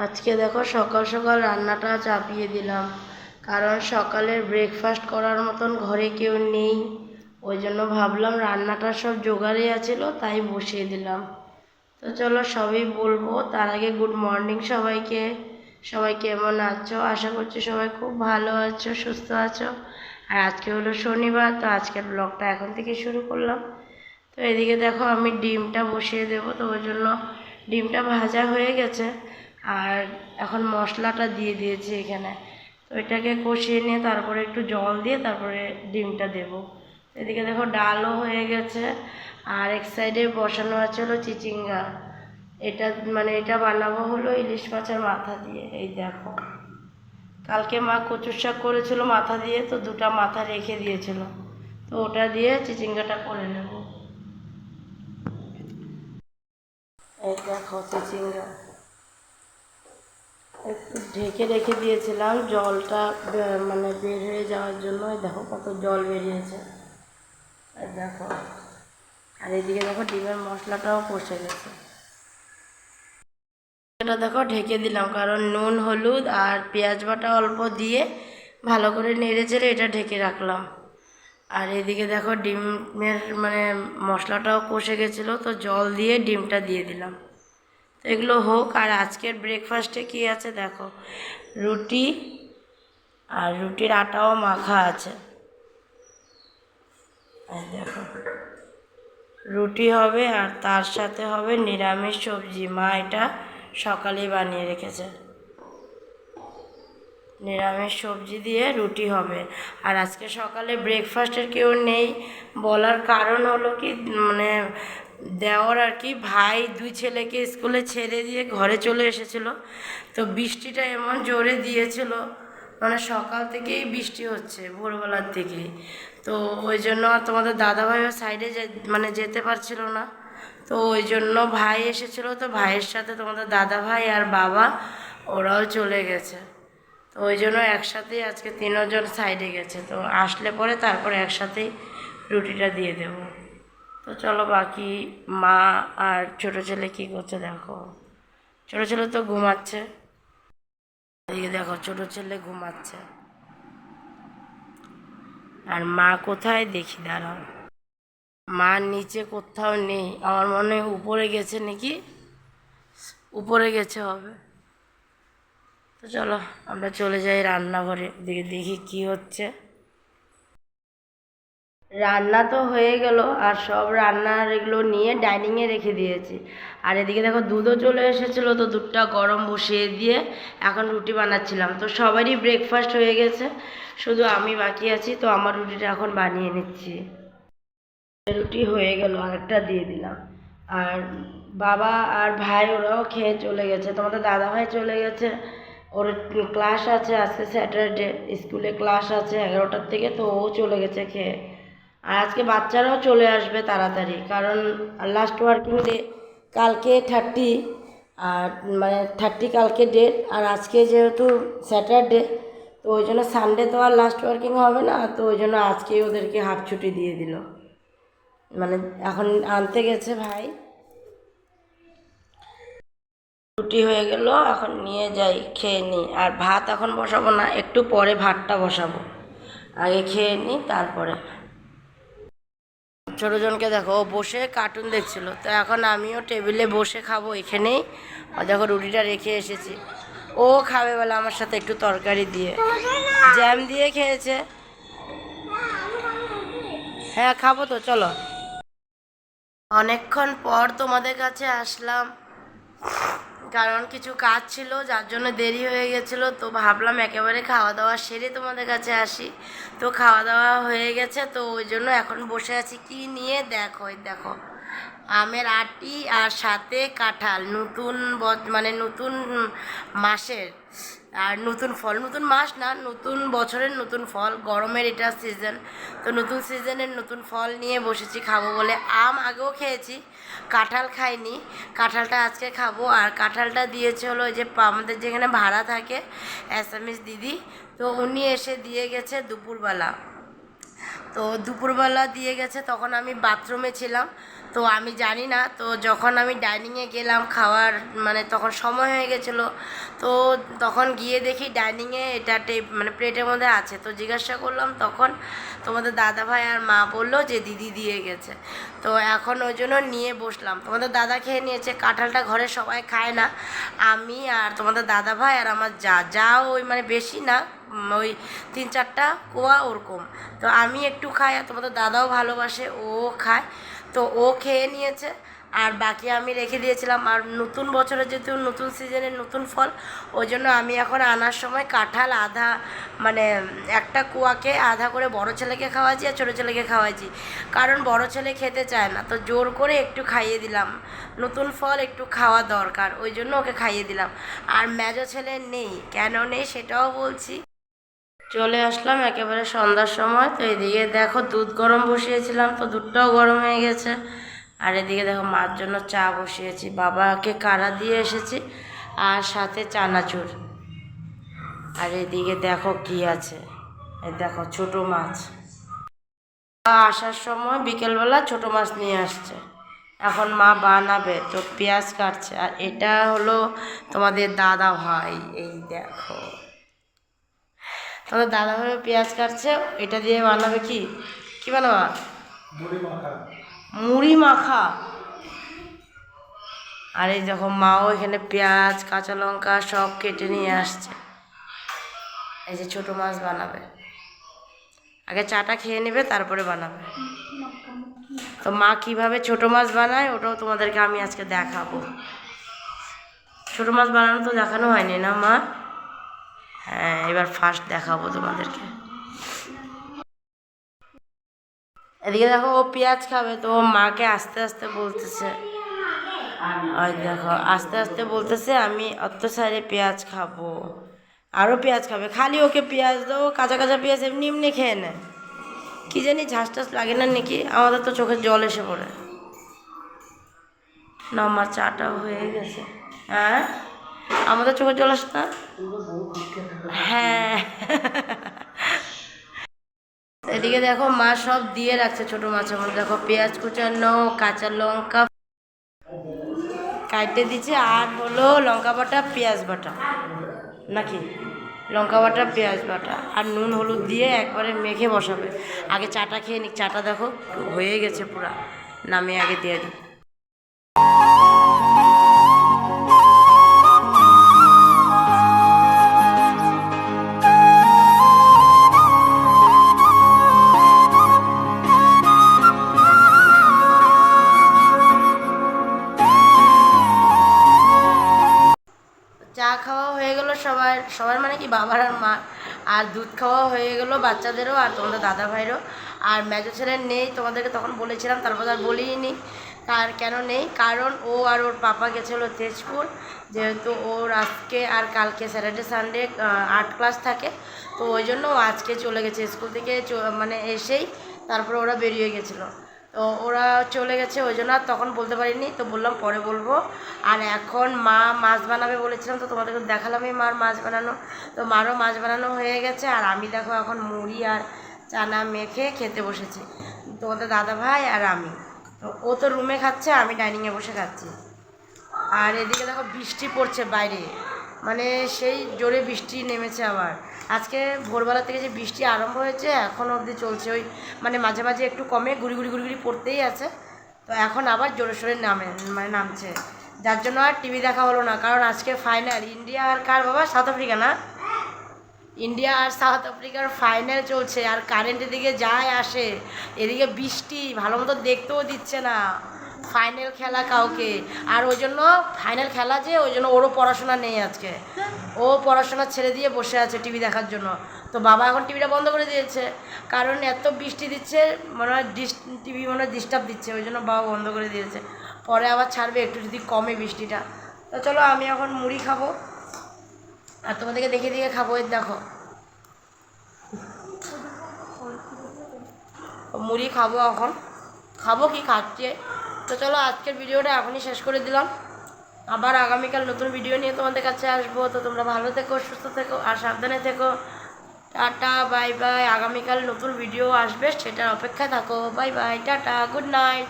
আজকে দেখো সকাল সকাল রান্নাটা চাপিয়ে দিলাম, কারণ সকালের ব্রেকফাস্ট করার মতন ঘরে কেউ নেই। ওই জন্য ভাবলাম রান্নাটা সব জোগাড়ে আছিল, তাই বসিয়ে দিলাম। তো চলো সবই বলবো, তার আগে গুড মর্নিং সবাইকে। সবাই কেমন আছো? আশা করছি সবাই খুব ভালো আছো, সুস্থ আছো। আর আজকে হলো শনিবার, তো আজকের ব্লগটা এখন থেকে শুরু করলাম। তো এদিকে দেখো আমি ডিমটা বসিয়ে দেবো, তো ওই জন্য ডিমটা ভাজা হয়ে গেছে। আর এখন মশলাটা দিয়ে দিয়েছি এখানে। তো এটাকে কষিয়ে নিয়ে তারপরে একটু জল দিয়ে তারপরে ডিমটা দেব। এদিকে দেখো ডালও হয়ে গেছে। আর এক সাইডে বসানো আছে হলো চিচিঙ্গা। এটা বানাবো হলো ইলিশ মাছের মাথা দিয়ে। এই দেখো, কালকে মা কচুর শাক করেছিল মাথা দিয়ে, তো দুটা মাথা রেখে দিয়েছিল, তো ওটা দিয়ে চিচিঙ্গাটা করে নেব। এই দেখো চিচিঙ্গা একটু ঢেকে রেখে দিয়েছিলাম জলটা বের হয়ে যাওয়ার জন্য। দেখো কত জল বেরিয়েছে। দেখো, আর এদিকে দেখো ডিমের মশলাটাও কষে গেছে। এটা দেখো ঢেকে দিলাম, কারণ নুন হলুদ আর পেঁয়াজ বাটা অল্প দিয়ে ভালো করে নেড়ে চেড়ে এটা ঢেকে রাখলাম। আর এদিকে দেখো ডিমের মশলাটাও কষে গেছিলো, তো জল দিয়ে ডিমটা দিয়ে দিলাম। তো এগুলো হোক। আর আজকের ব্রেকফাস্টে কি আছে দেখো, রুটি, আর রুটির আটাও মাখা আছে। দেখো রুটি হবে আর তার সাথে হবে নিরামিষ সবজি। মা এটা সকালেই বানিয়ে রেখেছে। নিরামিষ সবজি দিয়ে রুটি হবে। আর আজকে সকালে ব্রেকফাস্টের কেউ নেই, বলার কারণ হলো কি, দেওর আর কি ভাই দুই ছেলেকে স্কুলে ছেড়ে দিয়ে ঘরে চলে এসেছিল। তো বৃষ্টিটা এমন জোরে দিয়েছিল, সকাল থেকেই বৃষ্টি হচ্ছে, ভোরবেলার থেকেই। তো ওই জন্য তোমাদের দাদাভাইও সাইডে যেতে পারছিল না। তো ওই জন্য ভাই এসেছিল, তো ভাইয়ের সাথে তোমাদের দাদাভাই আর বাবা ওরাও চলে গেছে। তো ওই জন্য একসাথেই আজকে তিনজন সাইডে গেছে। তো আসলে পরে তারপরে একসাথেই রুটিটা দিয়ে দেব। তো চলো, বাকি মা আর ছোটো ছেলে কী করছে দেখো। ছোটো ছেলে তো ঘুমাচ্ছে, এদিকে দেখো ছোটো ছেলে ঘুমাচ্ছে। আর মা কোথায় দেখি, দাঁড়াও, মা নিচে কোথাও নেই, আমার মনে হয় উপরে গেছে নাকি, উপরে গেছে হবে। তো চলো আমরা চলে যাই রান্নাঘরে, দিকে দেখি কি হচ্ছে। রান্না তো হয়ে গেল, আর সব রান্নার এগুলো নিয়ে ডাইনিংয়ে রেখে দিয়েছি। আর এদিকে দেখো দুধও চলে এসেছিলো, তো দুধটা গরম বসিয়ে দিয়ে এখন রুটি বানাচ্ছিলাম। তো সবারই ব্রেকফাস্ট হয়ে গেছে, শুধু আমি বাকি আছি। তো আমার রুটিটা এখন বানিয়ে নিচ্ছি। রুটি হয়ে গেল, আরেকটা দিয়ে দিলাম। আর বাবা আর ভাই ওরাও খেয়ে চলে গেছে। তোমাদের দাদা ভাই চলে গেছে, ওর ক্লাস আছে আজকে স্যাটারডে, স্কুলে ক্লাস আছে 11টার থেকে, তো ও চলে গেছে খেয়ে। আর আজকে বাচ্চারাও চলে আসবে তাড়াতাড়ি, কারণ লাস্ট ওয়ার্কিং ডে কালকে 30, আর 30 কালকে ডেট। আর আজকে যেহেতু স্যাটারডে, তো ওই জন্য সানডে তো আর লাস্ট ওয়ার্কিং হবে না, তো ওই জন্য আজকেই ওদেরকে হাফ ছুটি দিয়ে দিল। এখন আনতে গেছে ভাই। রুটি হয়ে গেল, এখন নিয়ে যাই, খেয়ে নিই। আর ভাত এখন বসাবো না, একটু পরে ভাতটা বসাবো, আগে খেয়ে নিই তারপরে। ছোটোজনকে দেখো ও বসে কার্টুন দেখছিল, তো এখন আমিও টেবিলে বসে খাবো এখানেই। দেখো রুটিটা রেখে এসেছি, ও খাবে বলে আমার সাথে একটু তরকারি দিয়ে, জ্যাম দিয়ে খেয়েছে। হ্যাঁ খাবো তো, চলো। অনেকক্ষণ পর তোমাদের কাছে আসলাম, কারণ কিছু কাজ ছিল যার জন্য দেরি হয়ে গেছিলো। তো ভাবলাম একেবারে খাওয়া দাওয়া সেরে তোমাদের কাছে আসি। তো খাওয়া দাওয়া হয়ে গেছে, তো ওই জন্য এখন বসে আছি কি নিয়ে দেখো। দেখো আমের আটি আর সাথে কাঁঠাল, নতুন নতুন মাসের আর নতুন ফল, নতুন মাস না, নতুন বছরের নতুন ফল, গরমের এটা সিজন। তো নতুন সিজনের নতুন ফল নিয়ে বসেছি খাবো বলে। আম আগেও খেয়েছি, কাঁঠাল খাইনি, কাঁঠালটা আজকে খাবো। আর কাঁঠালটা দিয়েছে হলো ওই যে আমাদের যেখানে ভাড়া থাকে অ্যাসামিস দিদি, তো উনি এসে দিয়ে গেছে দুপুরবেলা। তো দুপুরবেলা দিয়ে গেছে, তখন আমি বাথরুমে ছিলাম। তো আমি জানি না, তো যখন আমি ডাইনিংয়ে গেলাম খাওয়ার মানে তখন সময় হয়ে গেছিলো, তো তখন গিয়ে দেখি ডাইনিংয়ে এটা মানে প্লেটের মধ্যে আছে। তো জিজ্ঞাসা করলাম, তখন তোমাদের দাদা ভাই আর মা বললো যে দিদি দিয়ে গেছে। তো এখন ওই জন্য নিয়ে বসলাম। তোমাদের দাদা খেয়ে নিয়েছে, কাঁঠালটা ঘরে সবাই খায় না, আমি আর তোমাদের দাদা ভাই আর আমার যা ওই মানে বেশি না, ওই 3-4টা কোয়া ওরকম। তো আমি একটু খাই আর তোমাদের দাদাও ভালোবাসে, ও খায়, তো ও খেয়ে নিয়েছে। আর বাকি আমি রেখে দিয়েছিলাম। আর নতুন বছরের যেহেতু নতুন সিজনের নতুন ফল, ওই জন্য আমি এখন আনার সময় কাঁঠাল আধা মানে একটা কুয়াকে আধা করে বড় ছেলেকে খাওয়াচ্ছি আর ছোটো ছেলেকে খাওয়াচ্ছি, কারণ বড় ছেলে খেতে চায় না, তো জোর করে একটু খাইয়ে দিলাম। নতুন ফল একটু খাওয়া দরকার, ওই জন্য ওকে খাইয়ে দিলাম। আর মেজো ছেলে নেই, কেন নেই সেটাও বলছি। চলে আসলাম একেবারে সন্ধ্যার সময়। তো এদিকে দেখো দুধ গরম বসিয়েছিলাম, তো দুধটাও গরম হয়ে গেছে। আর এদিকে দেখো মার জন্য চা বসিয়েছি, বাবাকে কাড়া দিয়ে এসেছি আর সাথে চানাচুর। আর এদিকে দেখো কি আছে, এই দেখো ছোট মাছ, আসার সময় বিকেলবেলা ছোট মাছ নিয়ে আসছে, এখন মা বানাবে, তো পেঁয়াজ কাটছে। আর এটা হলো তোমাদের দাদা ভাই, এই দেখো তোমাদের দাদা ভাই পেঁয়াজ কাটছে, এটা দিয়ে বানাবে কি কি বানাবা? মুড়ি মাখা। আর এই দেখো মাও এখানে পেঁয়াজ কাঁচা লঙ্কা সব কেটে নিয়ে আসছে, এই যে ছোটো মাছ বানাবে। আগে চাটা খেয়ে নেবে তারপরে বানাবে। তো মা কিভাবে ছোটো মাছ বানায় ওটাও তোমাদেরকে আমি আজকে দেখাবো। ছোটো মাছ বানানো তো দেখানো হয়নি না মা? হ্যাঁ, এবার ফার্স্ট দেখাবো তোমাদেরকে। এদিকে দেখো ও পেঁয়াজ খাবে, তো ও মাকে আস্তে আস্তে বলতেছে, ওই দেখো আস্তে আস্তে বলতেছে আমি অত সাইডে পেঁয়াজ খাবো, আরও পেঁয়াজ খাবে। খালি ওকে পেঁয়াজ দাও, কাঁচা কাঁচা পেঁয়াজ এমনি এমনি খেয়ে নেয়, কী জানি ঝাঁস টাস লাগে না নাকি, আমাদের তো চোখের জল এসে পড়ে না। আমার চাটা হয়ে গেছে। হ্যাঁ, আমাদের চোখের জল আসে না। হ্যাঁ এদিকে দেখো মা সব দিয়ে রাখছে ছোটো মাছের মধ্যে, দেখো পেঁয়াজ কুচানো, কাঁচা লঙ্কা কাটতে দিচ্ছে, আর হলো লঙ্কা বাটা পেঁয়াজ বাটা, নাকি লঙ্কা বাটা পেঁয়াজ বাটা আর নুন হলুদ দিয়ে একবারে মেখে বসাবে। আগে চাটা খেয়ে নিক, চাটা দেখো হয়ে গেছে পুরা, নামে আগে দিয়ে দিই। চা খাওয়া হয়ে গেল সবার মানে কি বাবার আর মা, আর দুধ খাওয়া হয়ে গেল বাচ্চাদেরও আর তোমাদের দাদা ভাইয়েরও। আর মেজো ছেলের নেই, তোমাদেরকে তখন বলেছিলাম, তারপর আর বলিনি। কেন নেই, কারণ ও আর ওর পাপা গেছিলো তেজপুর, যেহেতু ওর আজকে আর কালকে স্যাটারডে সানডে আর্ট ক্লাস থাকে, তো ওই জন্য ও আজকে চলে গেছে স্কুল থেকে, মানে এসেই তারপরে ওরা বেরিয়ে গেছিলো। তো ওরা চলে গেছে, ওই জন্য আর তখন বলতে পারিনি, তো বললাম পরে বলবো। আর এখন মা মাছ বানাবে বলেছিলাম, তো তোমাদেরকে দেখালামই মার মাছ বানানো, তো মারও মাছ বানানো হয়ে গেছে। আর আমি দেখো এখন মুড়ি আর চানা মেখে খেতে বসেছি, তোমাদের দাদা ভাই আর আমি। তো ও তো রুমে খাচ্ছে, আমি ডাইনিংয়ে বসে খাচ্ছি। আর এদিকে দেখো বৃষ্টি পড়ছে বাইরে, মানে সেই জোরে বৃষ্টি নেমেছে আবার। আজকে ভোরবেলা থেকে যে বৃষ্টি আরম্ভ হয়েছে এখনও অবধি চলছে, ওই মানে মাঝে মাঝে একটু কমে গুড়ি গুড়ি গুড়ি গুড়ি পড়তেই আছে, তো এখন আবার জোরে সোরে নামছে, যার জন্য আর টিভি দেখা হলো না। কারণ আজকে ফাইনাল ইন্ডিয়া আর কার বাবা, সাউথ আফ্রিকা না, ইন্ডিয়া আর সাউথ আফ্রিকার ফাইনাল চলছে, আর কারেন্টের দিকে যায় আসে, এদিকে বৃষ্টি ভালো মতো দেখতেও দিচ্ছে না ফাইনাল খেলা কাউকে। আর ওই জন্য ফাইনাল খেলা যে, ওই জন্য ওরও পড়াশোনা নেই আজকে, ও পড়াশোনা ছেড়ে দিয়ে বসে আছে টিভি দেখার জন্য। তো বাবা এখন টিভিটা বন্ধ করে দিয়েছে, কারণ এত বৃষ্টি দিচ্ছে, মনে হয় টিভি মনে হয় ডিস্টার্ব দিচ্ছে, ওই জন্য বাবা বন্ধ করে দিয়েছে। পরে আবার ছাড়বে একটু যদি কমে বৃষ্টিটা। তো চলো আমি এখন মুড়ি খাবো আর তোমাদেরকে দেখে দেখে খাবো। এর দেখো মুড়ি খাবো, এখন খাবো কি খাচ্ছে। তো চলো আজকের ভিডিওটা এখনই শেষ করে দিলাম, আবার আগামীকাল নতুন ভিডিও নিয়ে তোমাদের কাছে আসবো। তো তোমরা ভালো থেকো, সুস্থ থেকো আর সাবধানে থেকো। Tata, bye bye. আগামীকাল নতুন ভিডিও আসবে, সেটার অপেক্ষায় থাকো। Bye bye, tata, good night.